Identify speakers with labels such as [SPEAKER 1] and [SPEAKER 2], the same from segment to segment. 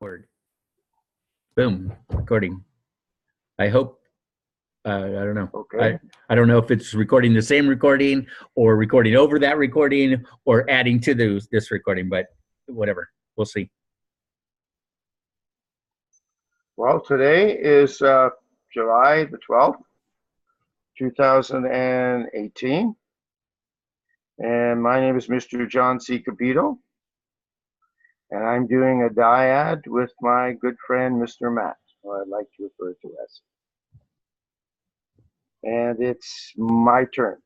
[SPEAKER 1] Record. Boom, recording. I hope. I don't know.
[SPEAKER 2] Okay.
[SPEAKER 1] I don't know if it's recording the same recording or recording over that recording or adding to this recording, but whatever. We'll see.
[SPEAKER 2] Well, today is July the 12th, 2018. And my name is Mr. John C. Cupido. And I'm doing a dyad with my good friend, Mr. Matt, who I'd like to refer to as. And it's my turn.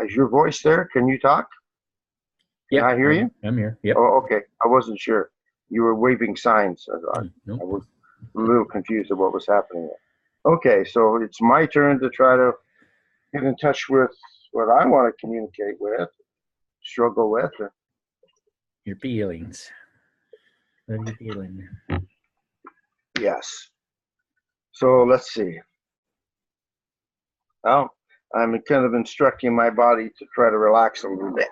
[SPEAKER 2] Is your voice there? Can you talk? Can I hear you?
[SPEAKER 1] I'm here. Yep.
[SPEAKER 2] Oh, okay. I wasn't sure. You were waving signs. I thought.
[SPEAKER 1] Nope.
[SPEAKER 2] I was a little confused of what was happening there. Okay, so it's my turn to try to get in touch with what I want to communicate with, struggle with.
[SPEAKER 1] Your feelings. What are you feeling?
[SPEAKER 2] Yes. So let's see. Well, I'm kind of instructing my body to try to relax a little bit.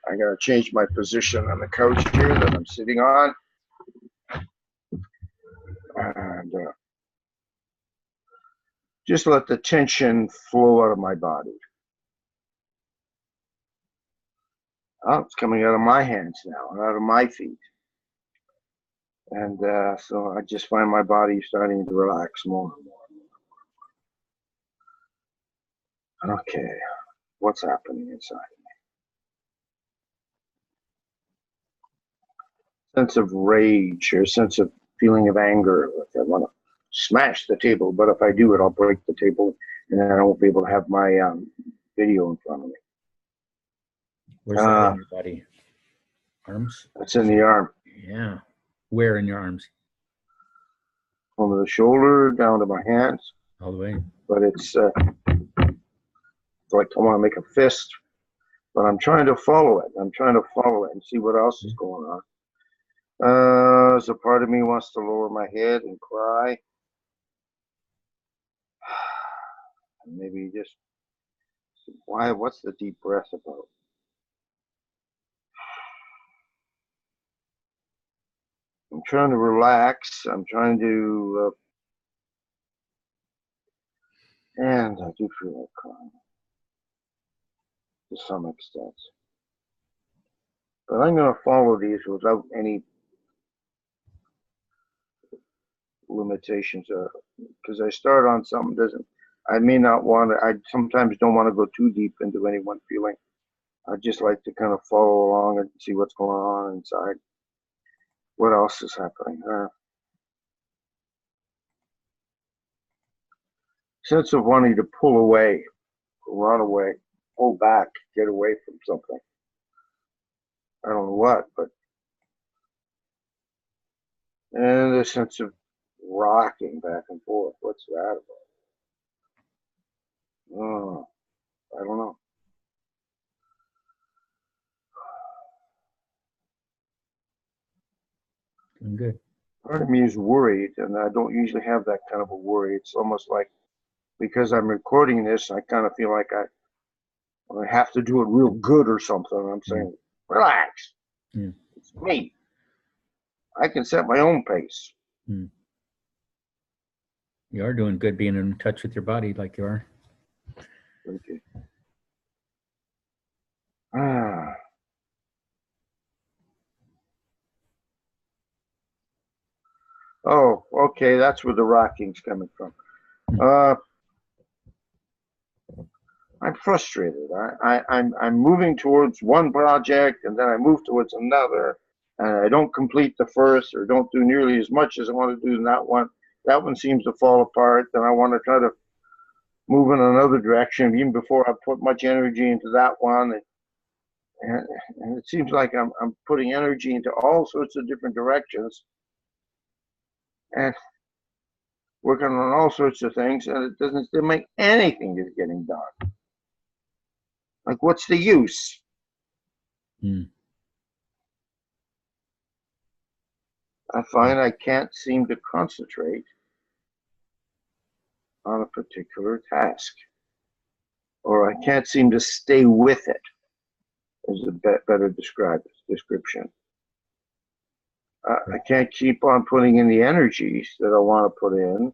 [SPEAKER 2] I'm going to change my position on the couch here that I'm sitting on. And just let the tension flow out of my body. Oh, it's coming out of my hands now, out of my feet. And so I just find my body starting to relax more and more. Okay, what's happening inside me? Sense of rage or sense of feeling of anger. Like I want to smash the table, but if I do it, I'll break the table, and then I won't be able to have my video in front of me.
[SPEAKER 1] Where's that in your body? Arms?
[SPEAKER 2] That's in the arm.
[SPEAKER 1] Yeah. Where in your arms?
[SPEAKER 2] From the shoulder down to my hands.
[SPEAKER 1] All the way.
[SPEAKER 2] But it's like I want to make a fist, but I'm trying to follow it. I'm trying to follow it and see what else is going on. So part of me wants to lower my head and cry. Maybe just, what's the deep breath about? I'm trying to relax. I'm trying to, and I do feel like crying to some extent. But I'm going to follow these without any limitations, because I start on something I may not want to, I sometimes don't want to go too deep into any one feeling. I just like to kind of follow along and see what's going on inside. What else is happening? Sense of wanting to pull away, run away, pull back, get away from something. I don't know what, but. And a sense of rocking back and forth. What's that about? Oh, I don't know.
[SPEAKER 1] I'm good.
[SPEAKER 2] Part of me is worried, and I don't usually have that kind of a worry. It's almost like because I'm recording this, I kind of feel like I have to do it real good or something. I'm saying, relax. It's me. I can set my own pace.
[SPEAKER 1] You are doing good being in touch with your body like you are.
[SPEAKER 2] Okay. Oh, okay. That's where the rocking's coming from. I'm frustrated. I'm moving towards one project, and then I move towards another, and I don't complete the first, or don't do nearly as much as I want to do in that one. That one seems to fall apart. Then I want to try to move in another direction, even before I put much energy into that one. And it seems like I'm putting energy into all sorts of different directions, and working on all sorts of things, and it doesn't still make anything is getting done. Like, what's the use? I find I can't seem to concentrate on a particular task, or I can't seem to stay with it, is a better description. I can't keep on putting in the energies that I want to put in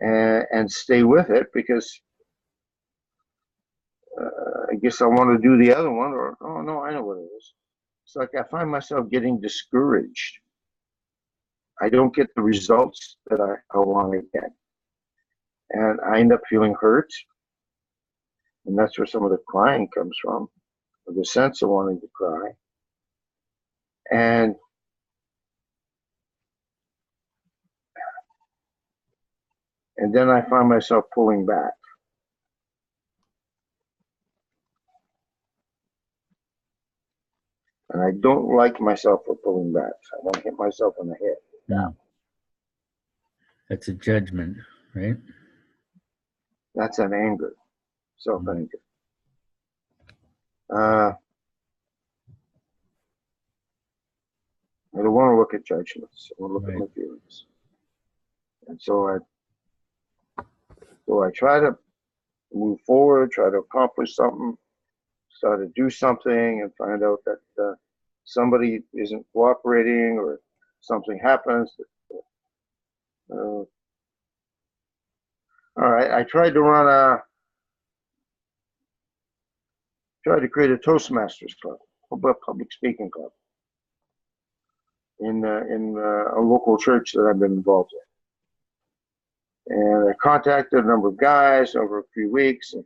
[SPEAKER 2] and stay with it because I guess I want to do the other one, or oh no, I know what it is. It's like I find myself getting discouraged. I don't get the results that I want to get. And I end up feeling hurt. And that's where some of the crying comes from, or the sense of wanting to cry. And then I find myself pulling back. And I don't like myself for pulling back. I want to hit myself in the head.
[SPEAKER 1] Yeah. That's a judgment, right?
[SPEAKER 2] That's an anger, self-anger. I don't want to look at judgments. I want to look at my feelings. And so I try to move forward, try to accomplish something, start to do something, and find out that somebody isn't cooperating or something happens. All right, I tried to create a Toastmasters club, a public speaking club, in a local church that I've been involved in. And I contacted a number of guys over a few weeks, and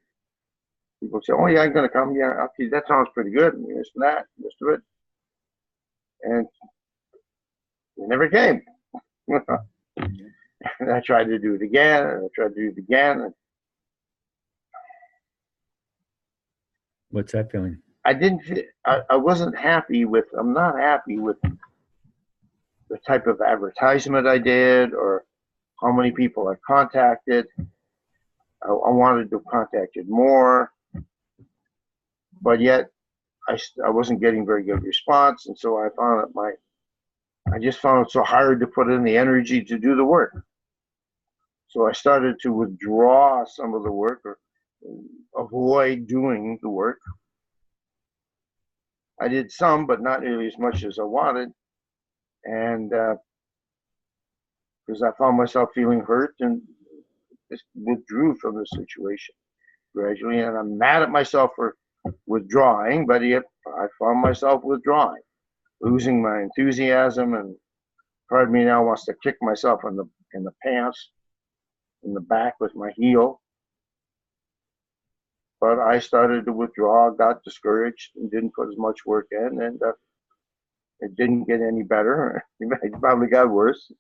[SPEAKER 2] people say, "Oh yeah, I'm going to come. Yeah, okay, that sounds pretty good." And this and that, this of it, and they never came. And I tried to do it again, and I tried to do it again. And
[SPEAKER 1] what's that feeling?
[SPEAKER 2] I wasn't happy with. I'm not happy with the type of advertisement I did, or how many people I contacted. I wanted to have contacted more, but yet I wasn't getting very good response, and so I found that I just found it so hard to put in the energy to do the work. So I started to withdraw some of the work, or avoid doing the work. I did some, but not nearly as much as I wanted, and because I found myself feeling hurt, and just withdrew from the situation gradually. And I'm mad at myself for withdrawing, but yet I found myself withdrawing, losing my enthusiasm, and part of me now wants to kick myself in the pants, in the back with my heel. But I started to withdraw, got discouraged, and didn't put as much work in, and it didn't get any better. It probably got worse.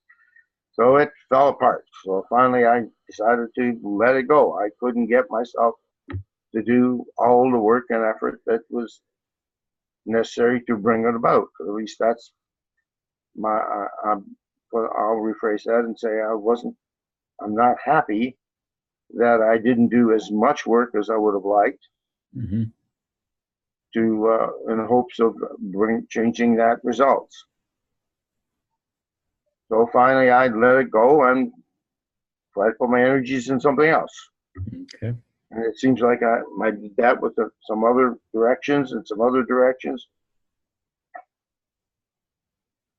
[SPEAKER 2] So it fell apart. So finally I decided to let it go. I couldn't get myself to do all the work and effort that was necessary to bring it about. At least that's I'll rephrase that and say I'm not happy that I didn't do as much work as I would have liked, in hopes of changing that results. So finally I let it go and try to put my energies in something else.
[SPEAKER 1] Okay.
[SPEAKER 2] And it seems like I did that with some other directions and some other directions.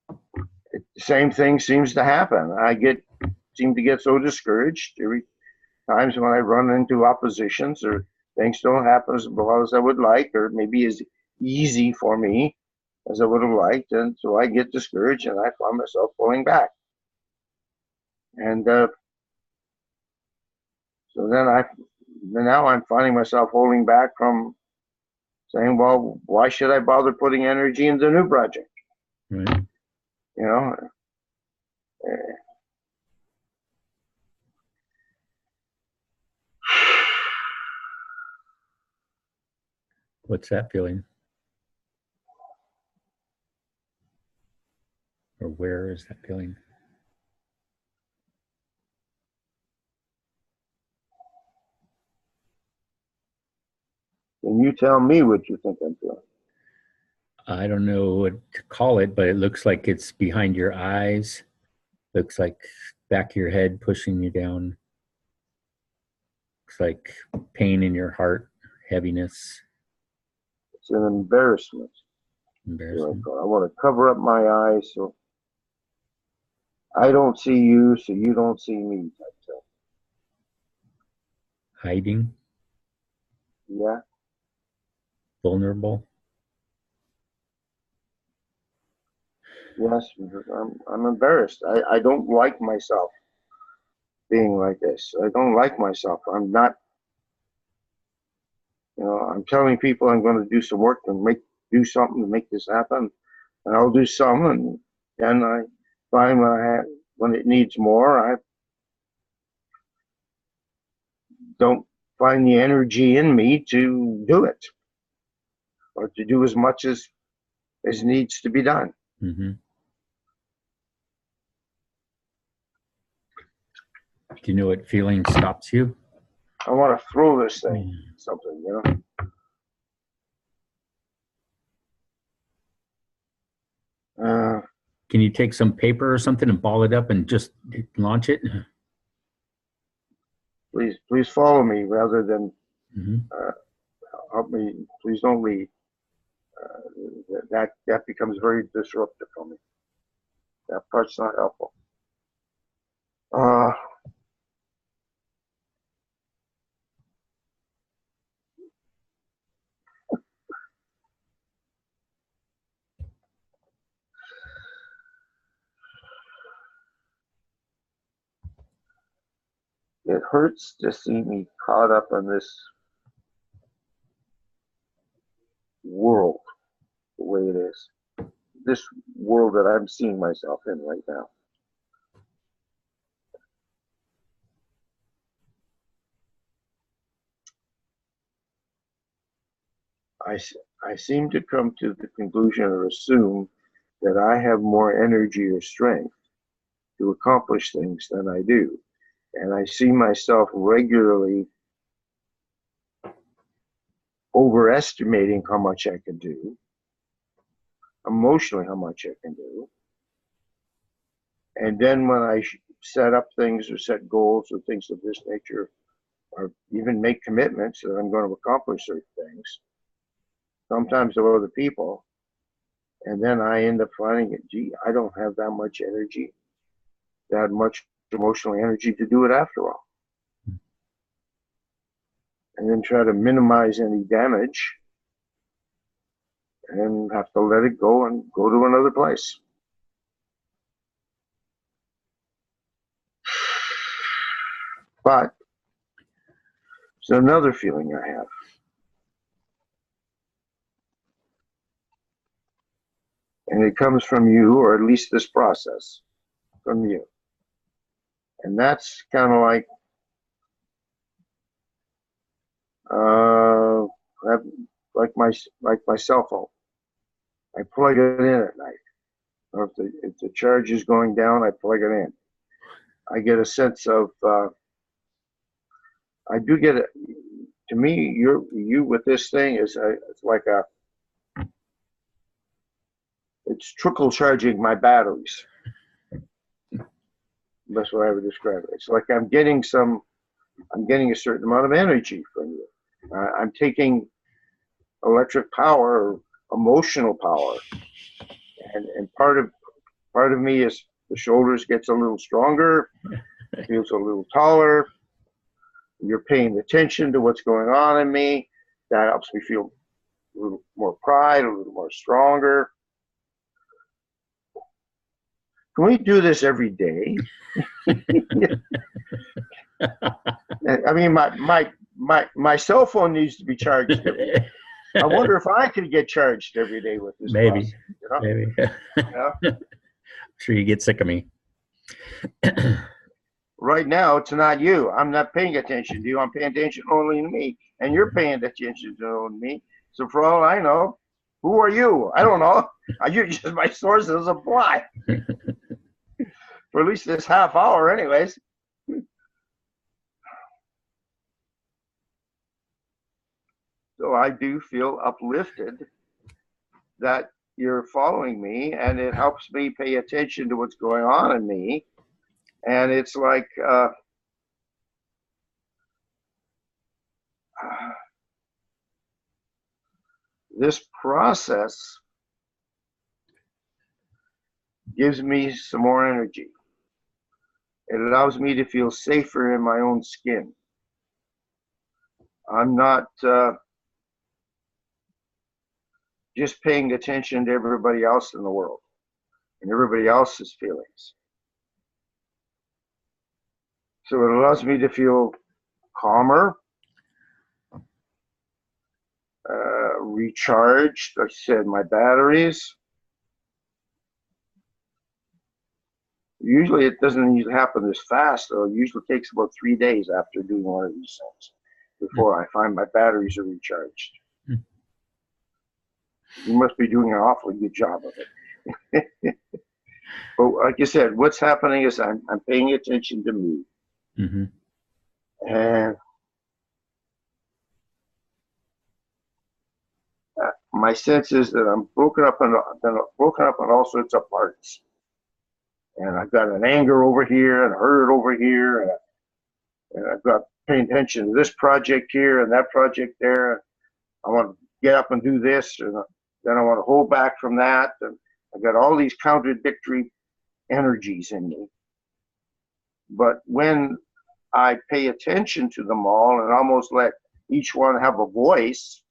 [SPEAKER 2] The same thing seems to happen. Seem to get so discouraged every times when I run into oppositions, or things don't happen as well as I would like, or maybe as easy for me as I would have liked, and so I get discouraged and I find myself pulling back. And so now I'm finding myself holding back from saying, well, why should I bother putting energy into the new project?
[SPEAKER 1] Right.
[SPEAKER 2] You know,
[SPEAKER 1] What's that feeling? Or where is that feeling?
[SPEAKER 2] Can you tell me what you think I'm feeling?
[SPEAKER 1] I don't know what to call it, but it looks like it's behind your eyes. Looks like back of your head pushing you down. Looks like pain in your heart, heaviness.
[SPEAKER 2] It's an embarrassment.
[SPEAKER 1] Embarrassment.
[SPEAKER 2] I want to cover up my eyes so I don't see you, so you don't see me type thing.
[SPEAKER 1] Hiding,
[SPEAKER 2] Yeah.
[SPEAKER 1] vulnerable.
[SPEAKER 2] Yes, because I'm embarrassed. I don't like myself being like this. I don't like myself. I'm not, I'm telling people I'm going to do some work and do something to make this happen, and I'll do some, and then I find when it needs more, I don't find the energy in me to do it or to do as much as needs to be done.
[SPEAKER 1] Mm-hmm. Do you know what feeling stops you?
[SPEAKER 2] I want to throw this thing, something.
[SPEAKER 1] Can you take some paper or something and ball it up and just launch it?
[SPEAKER 2] Please follow me rather than
[SPEAKER 1] Mm-hmm.
[SPEAKER 2] help me. Please don't leave. That becomes very disruptive for me. That part's not helpful. Uh, it hurts to see me caught up in this world the way it is. This world that I'm seeing myself in right now. I, I seem to come to the conclusion or assume that I have more energy or strength to accomplish things than I do. And I see myself regularly overestimating how much I can do, emotionally, how much I can do. And then when I set up things or set goals or things of this nature, or even make commitments that I'm going to accomplish certain things, sometimes to other people, and then I end up finding it, gee, I don't have that much energy, that much emotional energy to do it after all. And then try to minimize any damage and have to let it go and go to another place. But there's another feeling I have. And it comes from you, or at least this process from you. And that's kind of uh, like my cell phone. I plug it in at night. Or if the charge is going down, I plug it in. I get a sense of, I do get it. To me, you with this thing is it's like it's trickle charging my batteries. That's what I would describe it. It's like I'm getting a certain amount of energy from you. I'm taking electric power or emotional power, and part of me is the shoulders gets a little stronger, feels a little taller. You're paying attention to what's going on in me. That helps me feel a little more pride, a little more stronger. Can we do this every day? I mean, my cell phone needs to be charged every day. I wonder if I could get charged every day with this.
[SPEAKER 1] Maybe,
[SPEAKER 2] process,
[SPEAKER 1] maybe. I'm sure you get sick of me.
[SPEAKER 2] Right now, it's not you. I'm not paying attention to you. I'm paying attention only to me, and you're paying attention to only me. So for all I know, who are you? I don't know. You're just my source of supply for at least this half hour, anyways. So I do feel uplifted that you're following me, and it helps me pay attention to what's going on in me. And it's like this process gives me some more energy. It allows me to feel safer in my own skin. I'm not just paying attention to everybody else in the world and everybody else's feelings. So it allows me to feel calmer, recharged, like I said, my batteries. Usually it doesn't usually happen this fast, though. It usually takes about 3 days after doing one of these things before I find my batteries are recharged. You must be doing an awfully good job of it. But like you said, what's happening is I'm paying attention to me.
[SPEAKER 1] Mm-hmm.
[SPEAKER 2] And my sense is that I'm broken up in all sorts of parts. And I've got an anger over here and a hurt over here. And I've got paying attention to this project here and that project there. I want to get up and do this, and then I want to hold back from that. And I've got all these contradictory energies in me. But when I pay attention to them all and almost let each one have a voice,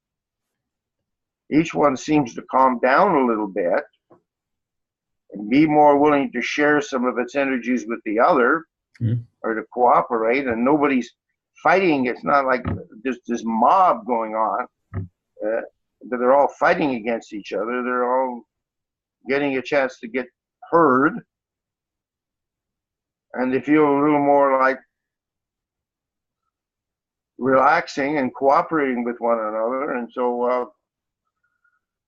[SPEAKER 2] each one seems to calm down a little bit and be more willing to share some of its energies with the other, or to cooperate, and nobody's fighting. It's not like there's this mob going on, but they're all fighting against each other. They're all getting a chance to get heard, and they feel a little more like relaxing and cooperating with one another. And so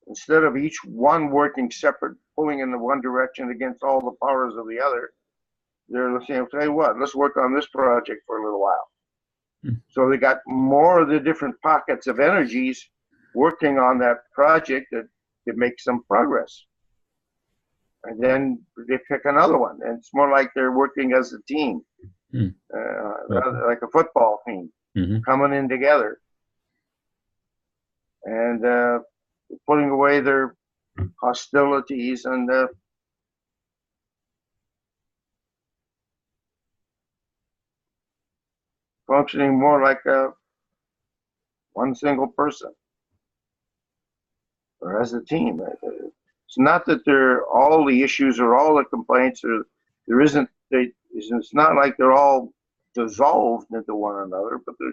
[SPEAKER 2] instead of each one working separate, pulling in the one direction against all the powers of the other, they're saying, "I'll tell you what, let's work on this project for a little while." So they got more of the different pockets of energies working on that project that make some progress. And then they pick another one, and it's more like they're working as a team, like a football team, coming in together and putting away their hostilities and functioning more like one single person or as a team. It's not that they're all the issues or all the complaints, or there isn't. It's not like they're all dissolved into one another, but they're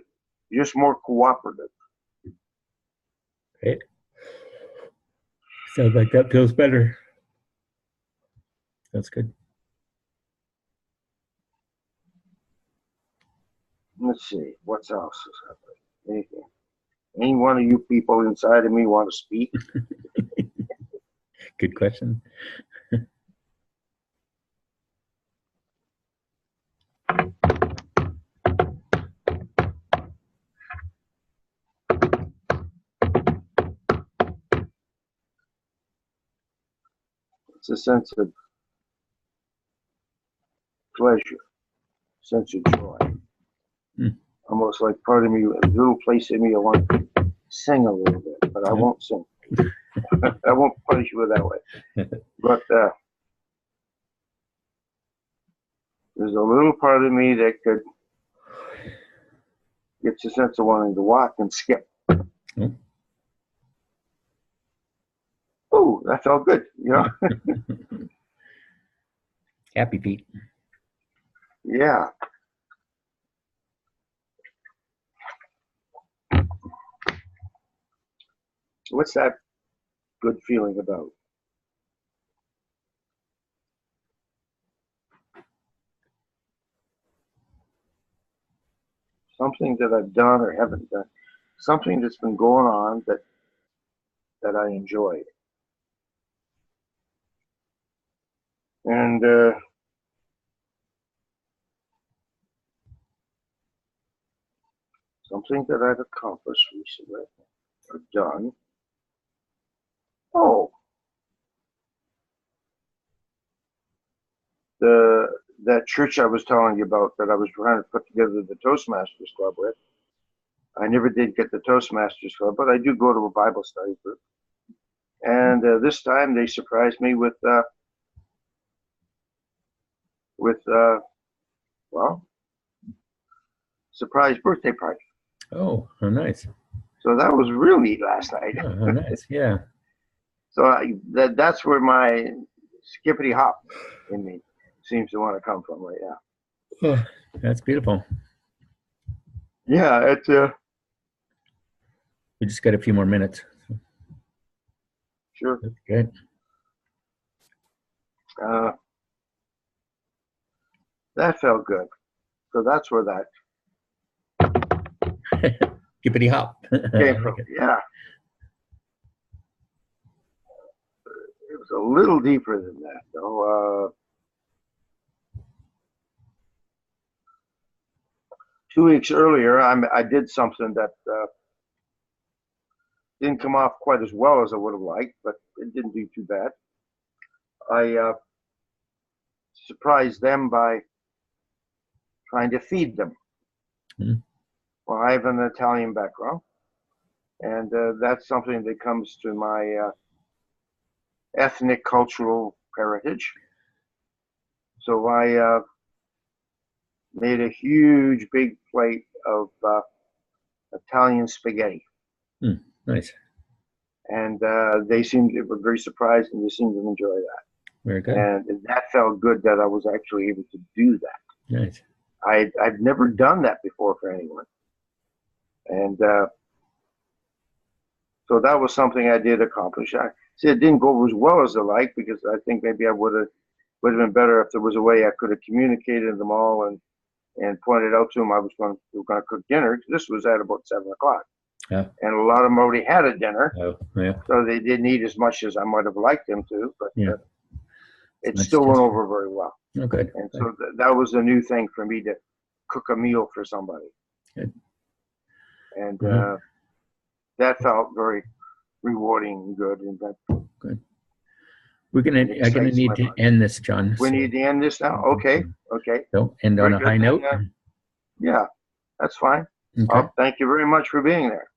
[SPEAKER 2] just more cooperative.
[SPEAKER 1] Okay. Sounds like that feels better. That's good.
[SPEAKER 2] Let's see, what else is happening? Anything? Any one of you people inside of me want to speak?
[SPEAKER 1] Good question.
[SPEAKER 2] It's a sense of pleasure, sense of joy. Almost like part of me, a little place in me, I want to sing a little bit, but I won't sing. I won't punish you that way. But there's a little part of me that could get a sense of wanting to walk and skip. Oh, that felt good, you know?
[SPEAKER 1] Happy feet.
[SPEAKER 2] Yeah. What's that good feeling about? Something that I've done or haven't done. Something that's been going on that I enjoyed. And something that I've accomplished recently or done. Oh, that church I was telling you about that I was trying to put together the Toastmasters Club with. I never did get the Toastmasters Club, but I do go to a Bible study group. And this time they surprised me with Well, surprise birthday party.
[SPEAKER 1] Oh, nice.
[SPEAKER 2] So that was real neat last night.
[SPEAKER 1] Oh, nice. Yeah.
[SPEAKER 2] So that's where my skippity hop in me seems to want to come from right now.
[SPEAKER 1] Oh, that's beautiful.
[SPEAKER 2] Yeah, it's
[SPEAKER 1] We just got a few more minutes.
[SPEAKER 2] sure.
[SPEAKER 1] That's good.
[SPEAKER 2] That felt good. So that's where that
[SPEAKER 1] Skippity hop.
[SPEAKER 2] came from. Yeah. It was a little deeper than that, though. 2 weeks earlier, I did something that didn't come off quite as well as I would have liked, but it didn't do too bad. I surprised them by trying to feed them.
[SPEAKER 1] Mm.
[SPEAKER 2] Well, I have an Italian background, and that's something that comes to my ethnic cultural heritage. So I made a huge big plate of Italian spaghetti.
[SPEAKER 1] Nice.
[SPEAKER 2] And they were very surprised, and they seemed to enjoy that.
[SPEAKER 1] Very good.
[SPEAKER 2] And that felt good that I was actually able to do that.
[SPEAKER 1] Nice.
[SPEAKER 2] I've never done that before for anyone. And so that was something I did accomplish. I see it didn't go as well as I liked, because I think maybe I would have been better if there was a way I could have communicated them all and pointed out to them we were going to cook dinner. This was at about 7 o'clock.
[SPEAKER 1] Yeah.
[SPEAKER 2] And a lot of them already had a dinner.
[SPEAKER 1] Oh, yeah.
[SPEAKER 2] So they didn't eat as much as I might have liked them to, but
[SPEAKER 1] Yeah.
[SPEAKER 2] it
[SPEAKER 1] Nice
[SPEAKER 2] still went
[SPEAKER 1] gesture.
[SPEAKER 2] over very well.
[SPEAKER 1] Oh, good.
[SPEAKER 2] And so that was a new thing for me, to cook a meal for somebody.
[SPEAKER 1] Good.
[SPEAKER 2] And
[SPEAKER 1] Mhm.
[SPEAKER 2] that felt very rewarding and good. And that
[SPEAKER 1] Good. I'm gonna
[SPEAKER 2] excites
[SPEAKER 1] need
[SPEAKER 2] my
[SPEAKER 1] to
[SPEAKER 2] mind.
[SPEAKER 1] end this, John.
[SPEAKER 2] We need to end this now? Okay. Okay.
[SPEAKER 1] So end on
[SPEAKER 2] Very
[SPEAKER 1] a
[SPEAKER 2] good.
[SPEAKER 1] high note.
[SPEAKER 2] Yeah, that's fine.
[SPEAKER 1] Okay.
[SPEAKER 2] Thank you very much for being there.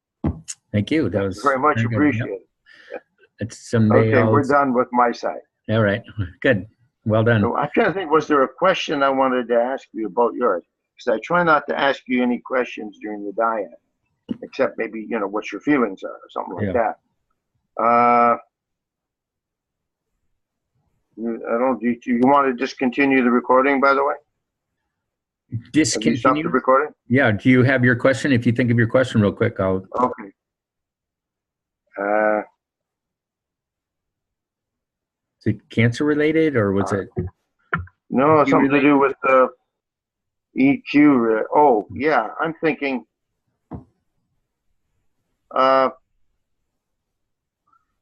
[SPEAKER 1] Thank you. That was
[SPEAKER 2] Very much
[SPEAKER 1] very good.
[SPEAKER 2] appreciated.
[SPEAKER 1] Yep. It's someday.
[SPEAKER 2] Okay, we're done with my side.
[SPEAKER 1] All right. Good. Well done.
[SPEAKER 2] So I'm trying to think, was there a question I wanted to ask you about yours? Because I try not to ask you any questions during the Dyad, except maybe, what your feelings are or something like that. I don't. Do you want to just continue the recording, by the way? Have you stopped the
[SPEAKER 1] Discontinue.
[SPEAKER 2] recording?
[SPEAKER 1] Yeah. Do you have your question? If you think of your question real quick, I'll.
[SPEAKER 2] Okay.
[SPEAKER 1] Is it cancer related, or was it?
[SPEAKER 2] No,
[SPEAKER 1] EQ
[SPEAKER 2] something to do with EQ. Oh, yeah. I'm thinking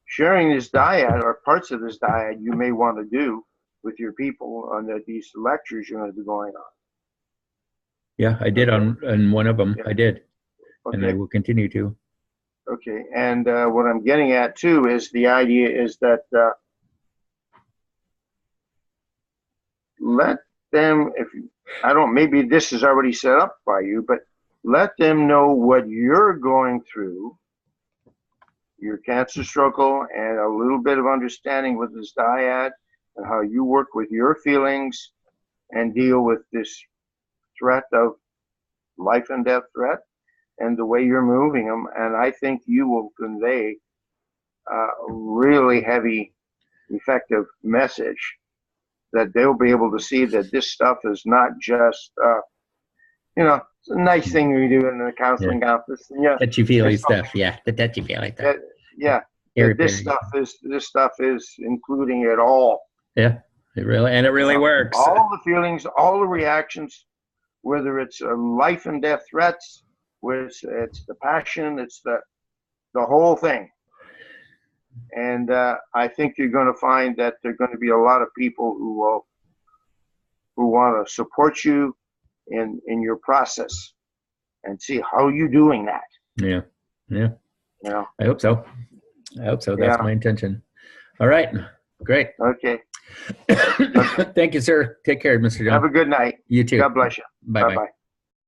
[SPEAKER 2] sharing this dyad, or parts of this dyad, you may want to do with your people on these lectures you're going to be going on.
[SPEAKER 1] Yeah, I did on one of them.
[SPEAKER 2] Yeah.
[SPEAKER 1] I did,
[SPEAKER 2] Okay.
[SPEAKER 1] and I will continue to.
[SPEAKER 2] Okay. And what I'm getting at too is the idea is that let them, maybe this is already set up by you, but let them know what you're going through, your cancer struggle, and a little bit of understanding with this dyad, and how you work with your feelings and deal with this threat of life and death threat, and the way you're moving them. And I think you will convey a really heavy, effective message that they'll be able to see that this stuff is not just, it's a nice thing we do in the counseling office. Yeah,
[SPEAKER 1] Touchy-feely stuff. Yeah, the touchy-feely stuff.
[SPEAKER 2] Yeah, this stuff is including it all.
[SPEAKER 1] Yeah, it really works.
[SPEAKER 2] All the feelings, all the reactions, whether it's life and death threats, whether it's the passion, it's the whole thing. And I think you're going to find that there are going to be a lot of people who want to support you in your process and see how you're doing that.
[SPEAKER 1] Yeah.
[SPEAKER 2] Yeah.
[SPEAKER 1] I hope so. That's my intention. All right. Great.
[SPEAKER 2] Okay.
[SPEAKER 1] Thank you, sir. Take care, Mr. John.
[SPEAKER 2] Have a good night.
[SPEAKER 1] You too.
[SPEAKER 2] God bless you.
[SPEAKER 1] Bye-bye.
[SPEAKER 2] Bye-bye.